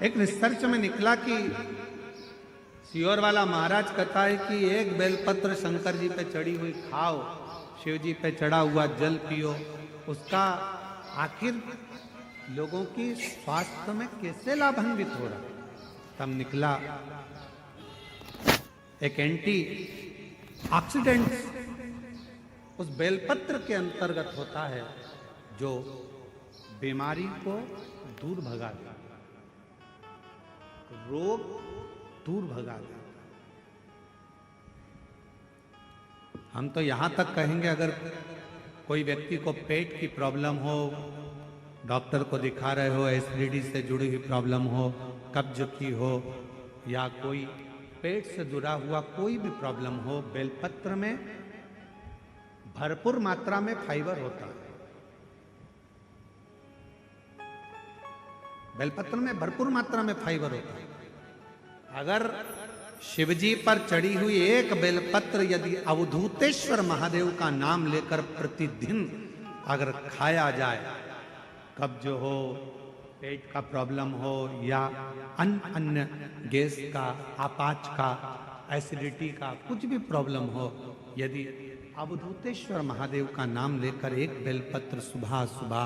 एक रिसर्च में निकला कि सियोर वाला महाराज कहता है कि एक बेलपत्र शंकर जी पे चढ़ी हुई खाओ, शिव जी पे चढ़ा हुआ जल पियो, उसका आखिर लोगों की स्वास्थ्य में कैसे लाभान्वित हो रहा। तब निकला एक एंटी ऑक्सीडेंट उस बेलपत्र के अंतर्गत होता है जो बीमारी को दूर भगा देता, रोग दूर भगा देता। हम तो यहां तक कहेंगे अगर कोई व्यक्ति को पेट की प्रॉब्लम हो, डॉक्टर को दिखा रहे हो, एसिडिटी से जुड़ी हुई प्रॉब्लम हो, कब्ज की हो, या कोई पेट से जुड़ा हुआ कोई भी प्रॉब्लम हो, बेलपत्र में भरपूर मात्रा में फाइबर होता है। बेलपत्र में भरपूर मात्रा में फाइबर होता है। अगर शिवजी पर चढ़ी हुई एक बेलपत्र यदि अवधूतेश्वर महादेव का नाम लेकर प्रतिदिन अगर खाया जाए, कब्ज हो, पेट का प्रॉब्लम हो, या अन्य गैस का, आपाच का, एसिडिटी का कुछ भी प्रॉब्लम हो, यदि अवधूतेश्वर महादेव का नाम लेकर एक बेलपत्र सुबह सुबह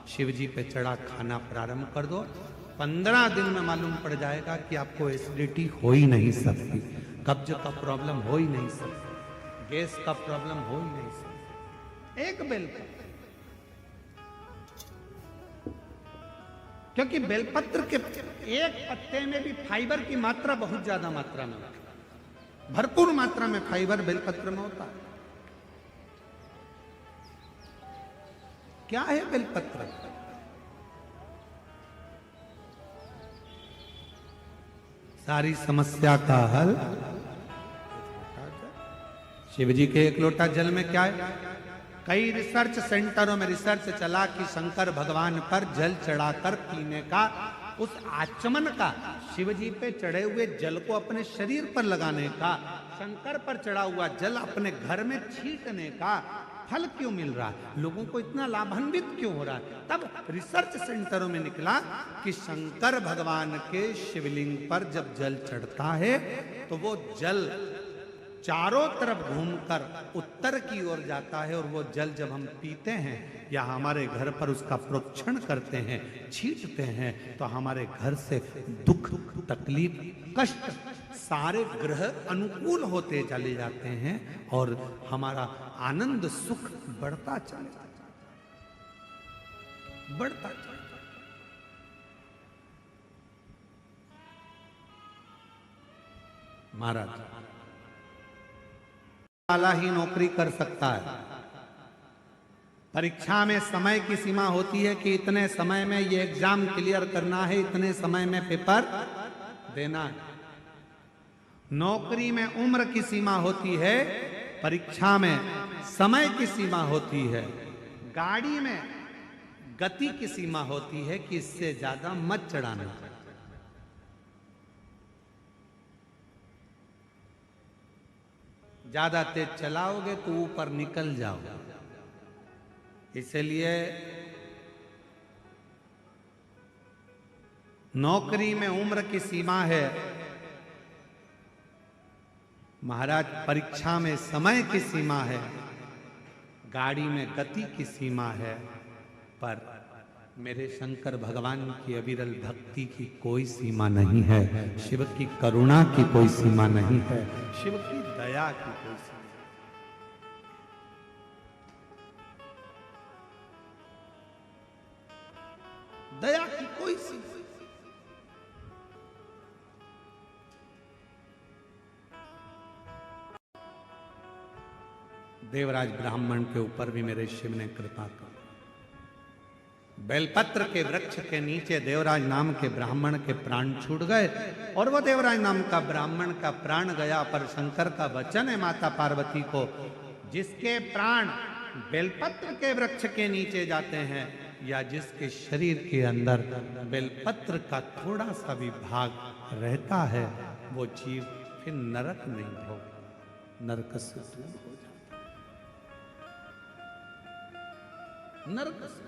शिव जी पे चढ़ा खाना प्रारंभ कर दो, 15 दिन में मालूम पड़ जाएगा कि आपको एसिडिटी हो ही नहीं सकती, कब्ज का प्रॉब्लम हो ही नहीं सकती, गैस का प्रॉब्लम हो ही नहीं सकती। एक बेलपत्र, क्योंकि बेलपत्र के एक पत्ते में भी फाइबर की मात्रा बहुत ज्यादा मात्रा में होती है, भरपूर मात्रा में फाइबर बेलपत्र में होता है। क्या है बेलपत्र? सारी समस्या का हल शिव जी के एक लोटा जल में क्या है? कई रिसर्च सेंटरों में रिसर्च चला कि शंकर भगवान पर जल चढ़ाकर पीने का, उस आचमन का, शिव जी पे चढ़े हुए जल को अपने शरीर पर लगाने का, शंकर पर चढ़ा हुआ जल अपने घर में छींटने का फल क्यों मिल रहा है, लोगों को इतना लाभान्वित क्यों हो रहा है? तब रिसर्च सेंटरों में निकला कि शंकर भगवान के शिवलिंग पर जब जल चढ़ता है तो वो जल चारों तरफ घूमकर उत्तर की ओर जाता है, और वो जल जब हम पीते हैं या हमारे घर पर उसका प्रोक्षण करते हैं, छींटते हैं, तो हमारे घर से दुख, तकलीफ, कष्ट सारे ग्रह अनुकूल होते चले जाते हैं और हमारा आनंद सुख बढ़ता चले जाता है, बढ़ता चले जाता है। महाराज वाला ही नौकरी कर सकता है। परीक्षा में समय की सीमा होती है कि इतने समय में ये एग्जाम क्लियर करना है, इतने समय में पेपर देना है। नौकरी में उम्र की सीमा होती है, परीक्षा में समय की सीमा होती है। गाड़ी में गति की सीमा होती है कि इससे ज्यादा मत चढ़ाना। ज्यादा तेज चलाओगे तो ऊपर निकल जाओगे। इसलिए नौकरी में उम्र की सीमा है, महाराज परीक्षा में समय की सीमा है, गाड़ी में गति की सीमा है, पर मेरे शंकर भगवान की अविरल भक्ति की कोई सीमा नहीं है, शिव की करुणा की कोई सीमा नहीं है, शिव की दया की कोई सीमा। दया की कोई सीमा। देवराज ब्राह्मण के ऊपर भी मेरे शिव ने कृपा कर। बेलपत्र के वृक्ष के नीचे देवराज नाम के ब्राह्मण के प्राण छूट गए, और वो देवराज नाम का ब्राह्मण का प्राण गया, पर शंकर का वचन है माता पार्वती को, जिसके प्राण बेलपत्र के वृक्ष के नीचे जाते हैं या जिसके शरीर के अंदर बेलपत्र का थोड़ा सा भी भाग रहता है, वो जीव फिर नरक नहीं भोगता, नरक से दूर हो जाता है, नरक से।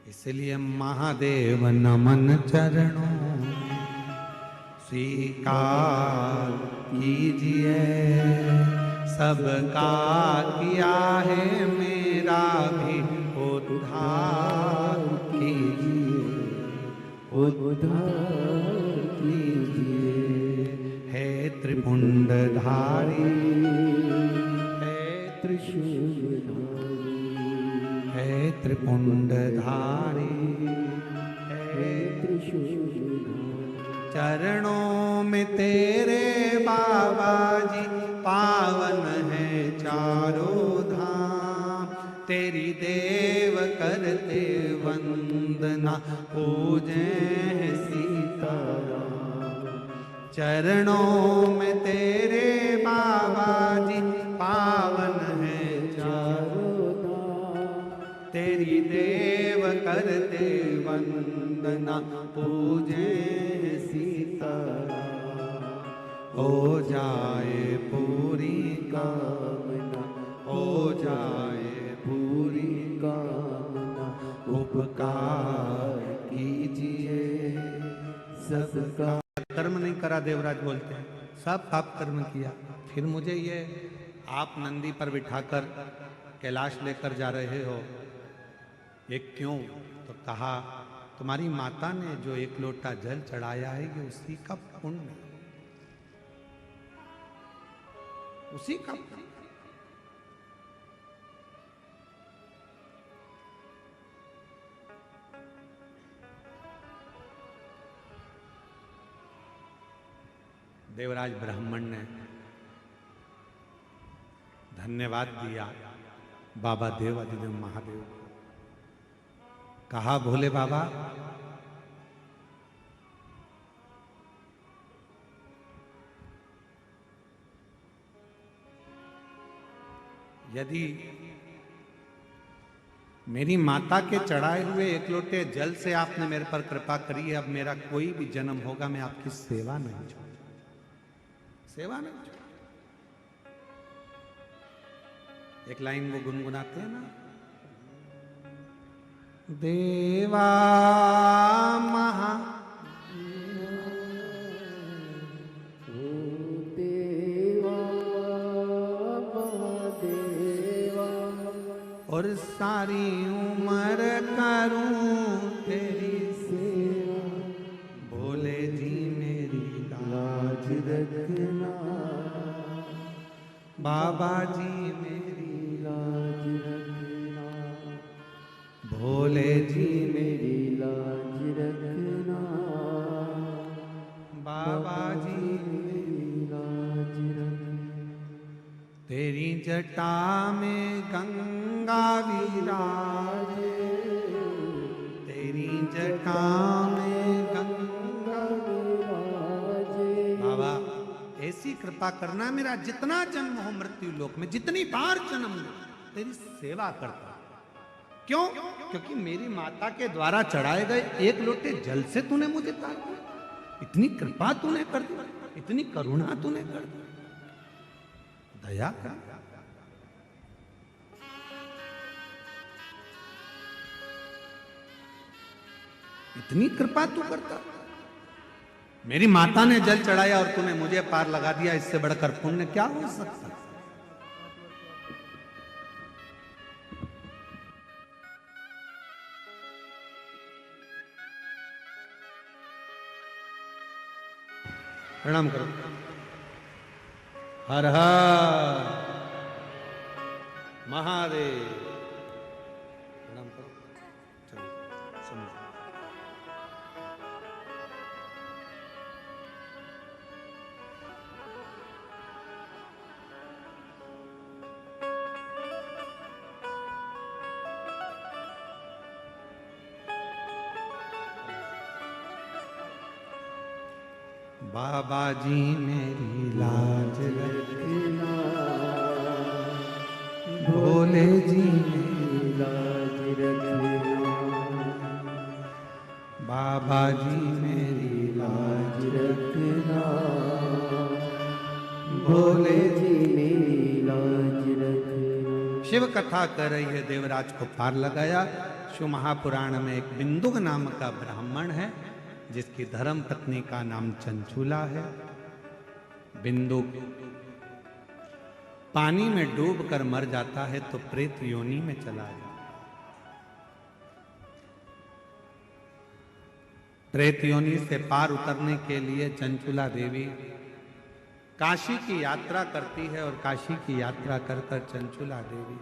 इसलिए महादेव नमन चरणों स्वीकार कीजिए, सबका किया है मेरा भी उद्धार कीजिए, उद्धार कीजिए। हे त्रिपुंडधारी, हे त्रिशूलधारी, हे त्रिपुंडधारी, हे त्रिशूलधारी। चरणों में तेरे बाबा जी पावन है चारों धाम, तेरी देव करते वंदना पूजे सीताराम। चरणों में तेरे बाबा जी पावन है चारों धाम, तेरी देव करते वंदना पूजे सीताराम। हो जाए पूरी कामना, हो जाए पूरी कामना, उपकार कीजिए सबका। कर्म नहीं करा, देवराज बोलते हैं, सब पाप कर्म किया। फिर मुझे ये आप नंदी पर बिठाकर कैलाश लेकर जा रहे हो, ये क्यों? तो कहा तुम्हारी माता ने जो एक लोटा जल चढ़ाया है ये उसी का पुण्य, उसी का। देवराज ब्राह्मण ने धन्यवाद दिया बाबा देवाधिदेव महादेव। कहा भोले बाबा, यदि मेरी माता के चढ़ाए हुए एक लोटे जल से आपने मेरे पर कृपा करी है, अब मेरा कोई भी जन्म होगा मैं आपकी सेवा नहीं छोड़ूंगा, सेवा नहीं छोड़ूंगा। एक लाइन वो गुनगुनाते हैं ना, देवा महा और सारी उम्र करूं तेरी सेवा, भोले जी मेरी लाज रखना, बाबा जी मेरी लाज रखना, भोले जी मेरी लाज रखना, बाबा जी मेरी लाज रखना। तेरी जटा में गंगा विराजे, तेरी जटा में गंगा विराजे। बाबा ऐसी कृपा करना, मेरा जितना जन्म हो मृत्यु लोक में, जितनी बार जन्म लो, तेरी सेवा करता। क्यों? क्योंकि मेरी माता के द्वारा चढ़ाए गए एक लोटे जल से तूने मुझे तार दिया, इतनी कृपा तूने कर दी, इतनी करुणा तूने कर दी, दया कर। इतनी कृपा तू करता। मेरी माता ने जल चढ़ाया और तूने मुझे पार लगा दिया, इससे बढ़कर पुण्य क्या हो सकता? प्रणाम करो। हर हर महादेव। प्रणाम करो। चलो समझो। बाबा जी मेरी लाज रखना, भोले जी मेरी लाज रखना, बाबा जी मेरी लाज रखना, भोले जी मेरी लाज रखना। शिव कथा कर रही है, देवराज को पार लगाया, शिव महापुराण में एक बिंदुक नाम का ब्राह्मण है जिसकी धर्म पत्नी का नाम चंचूला है। बिंदुक पानी में डूबकर मर जाता है तो प्रेत योनि में चला जाता है। प्रेत योनि से पार उतरने के लिए चंचूला देवी काशी की यात्रा करती है और काशी की यात्रा कर कर चंचूला देवी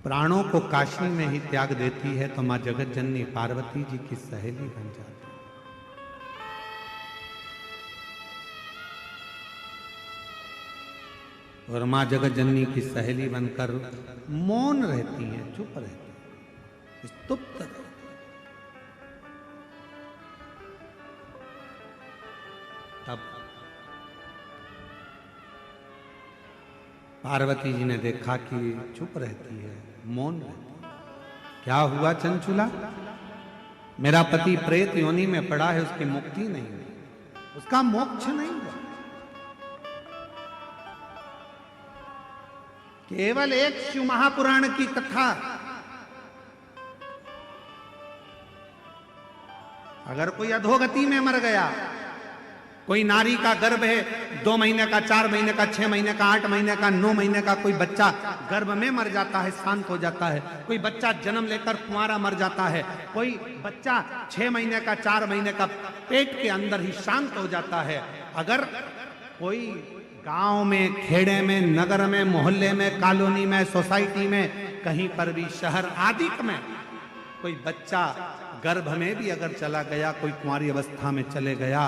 प्राणों को काशी में ही त्याग देती है तो मां जगत जननी पार्वती जी की सहेली बन जाती है। और मां जगत जननी की सहेली बनकर मौन रहती हैं, चुप रहती हैं, स्तुप्त रहती हैं। तब पार्वती जी ने देखा कि चुप रहती है, मौन रहती है। क्या हुआ चंचूला? मेरा पति प्रेत योनि में पड़ा है, उसकी मुक्ति नहीं हुई, उसका मोक्ष नहीं हुआ। केवल एक शिव महापुराण की कथा, अगर कोई अधोगति में मर गया, कोई नारी का गर्भ है, 2 महीने का, 4 महीने का, 6 महीने का, 8 महीने का, 9 महीने का, कोई बच्चा गर्भ में मर जाता है, शांत हो जाता है। कोई बच्चा जन्म लेकर कुंवारा मर जाता है। कोई बच्चा 6 महीने का, 4 महीने का पेट के अंदर ही शांत हो जाता है। अगर कोई गांव में, खेड़े में, नगर में, मोहल्ले में, कॉलोनी में, सोसाइटी में, कहीं पर भी, शहर आदि में कोई बच्चा गर्भ में भी अगर चला गया, कोई कुंवारी अवस्था में चले गया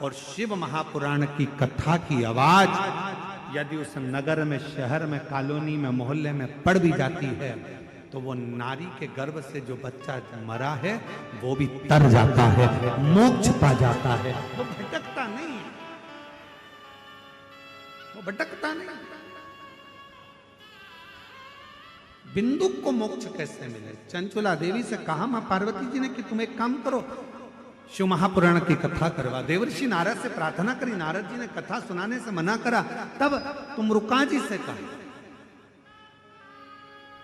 और शिव महापुराण की कथा की आवाज यदि उस नगर में, शहर में, कॉलोनी में, मोहल्ले में पड़ भी जाती है तो वो नारी के गर्भ से जो बच्चा मरा है वो भी तर जाता है, मोक्ष पा जाता है, वो भटकता नहीं है, वो भटकता नहीं। बिंदुक को मोक्ष कैसे मिले? चंचूला देवी से कहा मां पार्वती जी ने कि तुम एक काम करो, शिव महापुराण की कथा करवा। देवर्षि नारद से प्रार्थना करी, नारद जी ने कथा सुनाने से मना करा। तब तुमरुका जी से कहा,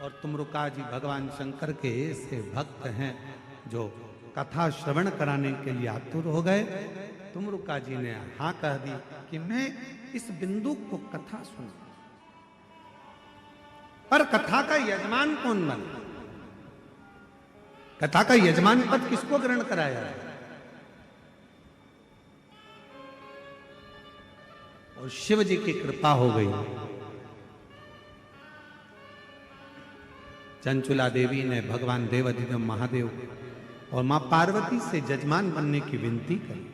और तुमरुका जी भगवान शंकर के ऐसे भक्त हैं जो कथा श्रवण कराने के लिए आतुर हो गए। तुमरुका जी ने हाँ कह दी कि मैं इस बिंदु को कथा सुन। पर कथा का यजमान कौन बना? कथा का यजमान पद किसको ग्रहण कराया है? और शिव जी की कृपा हो गई। चंचूला देवी ने भगवान देवाधिदेव महादेव और मां पार्वती से जजमान बनने की विनती करी।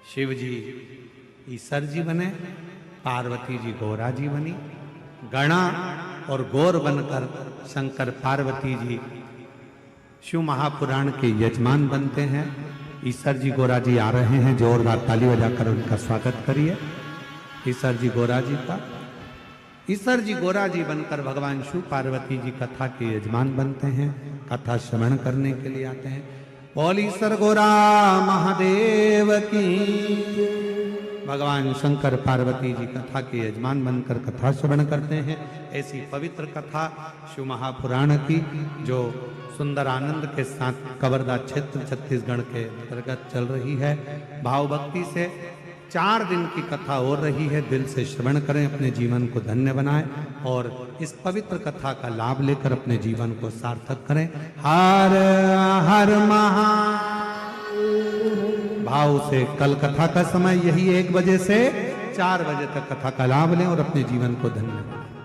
शिव जी ईसर जी बने, पार्वती जी गौरा जी बनी। गणा और गौर बनकर शंकर पार्वती जी शिव महापुराण के यजमान बनते हैं। ईसर जी गौरा जी आ रहे हैं, जोरदार ताली बजाकर उनका स्वागत करिए ईसर जी गौरा जी का। ईसर जी गौरा जी बनकर भगवान शिव पार्वती जी कथा के यजमान बनते हैं, कथा श्रवण करने के लिए आते हैं। बोल ईसर गौरा महादेव की। भगवान शंकर पार्वती जी कथा के यजमान बनकर कथा श्रवण करते हैं। ऐसी पवित्र कथा शिव महापुराण की जो सुंदर आनंद के साथ कवर्धा क्षेत्र छत्तीसगढ़ के अंतर्गत चल रही है। भाव भक्ति से 4 दिन की कथा हो रही है। दिल से श्रवण करें, अपने जीवन को धन्य बनाएं और इस पवित्र कथा का लाभ लेकर अपने जीवन को सार्थक करें। हर हर महा भाव से कल कथा का समय यही 1 बजे से 4 बजे तक कथा का लाभ लें और अपने जीवन को धन्य बनाएं।